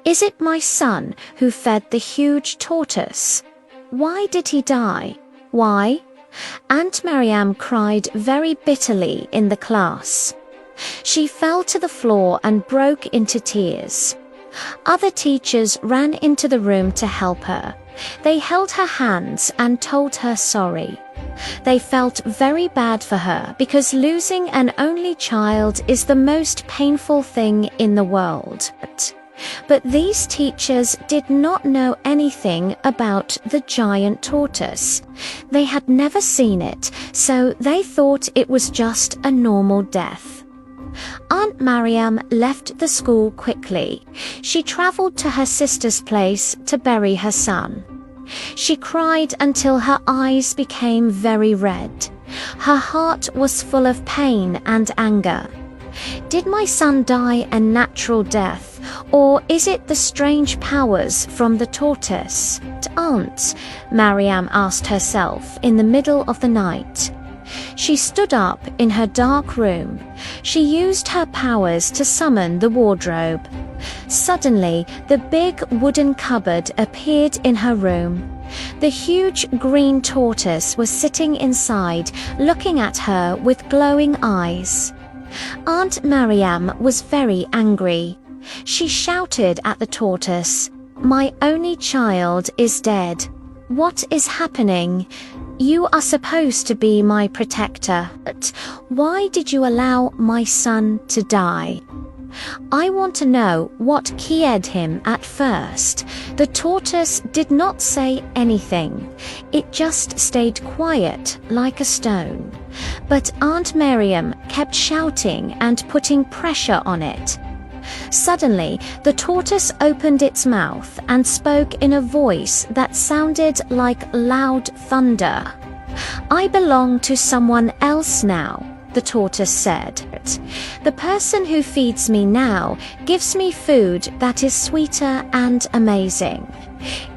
Is it my son who fed the huge tortoise? Why did he die? Why? Aunt Mariam cried very bitterly in the class. She fell to the floor and broke into tears. Other teachers ran into the room to help her. They held her hands and told her sorry. They felt very bad for her because losing an only child is the most painful thing in the world. But these teachers did not know anything about the giant tortoise. They had never seen it, so they thought it was just a normal death. Aunt Mariam left the school quickly. She traveled to her sister's place to bury her son. She cried until her eyes became very red. Her heart was full of pain and anger. Did my son die a natural death, or is it the strange powers from the tortoise? Aunt, Mariam asked herself in the middle of the night. She stood up in her dark room. She used her powers to summon the wardrobe. Suddenly, the big wooden cupboard appeared in her room. The huge green tortoise was sitting inside, looking at her with glowing eyes. Aunt Mariam was very angry. She shouted at the tortoise, "My only child is dead. What is happening? You are supposed to be my protector, but why did you allow my son to die? I want to know what killed him at first." The tortoise did not say anything. It just stayed quiet like a stone. But Aunt Mariam kept shouting and putting pressure on it. Suddenly, the tortoise opened its mouth and spoke in a voice that sounded like loud thunder. "I belong to someone else now," the tortoise said. "The person who feeds me now gives me food that is sweeter and amazing.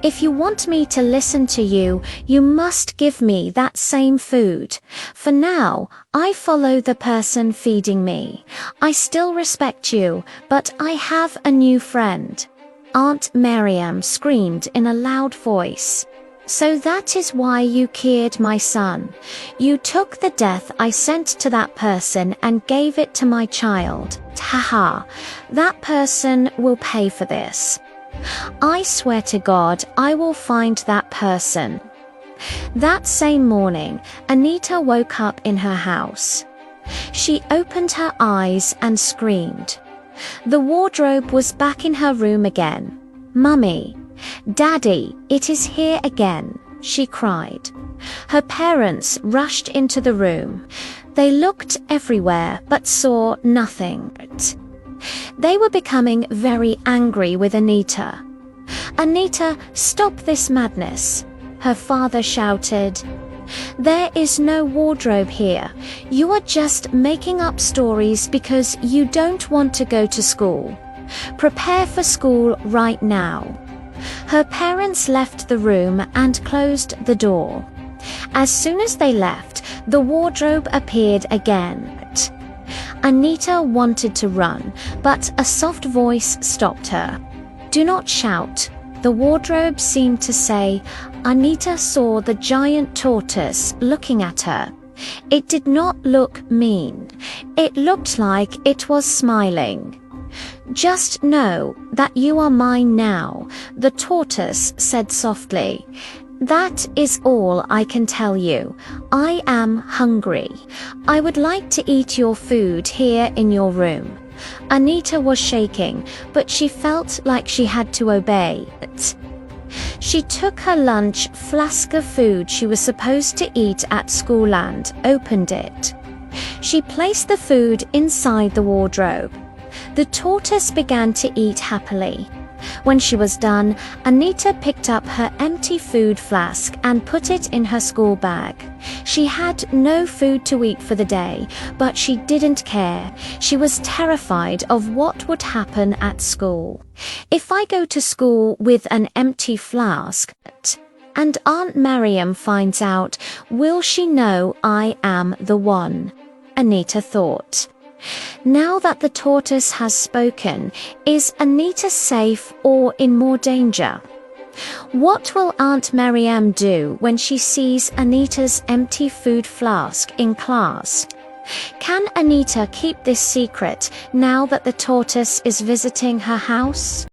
If you want me to listen to you, you must give me that same food. For now, I follow the person feeding me. I still respect you, but I have a new friend." Aunt Mariam screamed in a loud voice. "So that is why you killed my son. You took the death I sent to that person and gave it to my child. Haha, that person will pay for this. I swear to God, I will find that person." That same morning, Anita woke up in her house. She opened her eyes and screamed. The wardrobe was back in her room again. "Mummy, Daddy, it is here again," she cried. Her parents rushed into the room. They looked everywhere but saw nothing. They were becoming very angry with Anita. "Anita, stop this madness," her father shouted. "There is no wardrobe here. You are just making up stories because you don't want to go to school. Prepare for school right now." Her parents left the room and closed the door. As soon as they left, the wardrobe appeared again. Anita wanted to run, but a soft voice stopped her. "Do not shout," the wardrobe seemed to say. Anita saw the giant tortoise looking at her. It did not look mean. It looked like it was smiling. "Just know that you are mine now," the tortoise said softly. "That is all I can tell you. I am hungry. I would like to eat your food here in your room." Anita was shaking, but she felt like she had to obey. She took her lunch flask of food she was supposed to eat at school and opened it. She placed the food inside the wardrobe. The tortoise began to eat happily. When she was done, Anita picked up her empty food flask and put it in her school bag. She had no food to eat for the day, but she didn't care. She was terrified of what would happen at school. "If I go to school with an empty flask, and Aunt Mariam finds out, will she know I am the one?" Anita thought. Now that the tortoise has spoken, is Anita safe or in more danger? What will Aunt Mariam do when she sees Anita's empty food flask in class? Can Anita keep this secret now that the tortoise is visiting her house?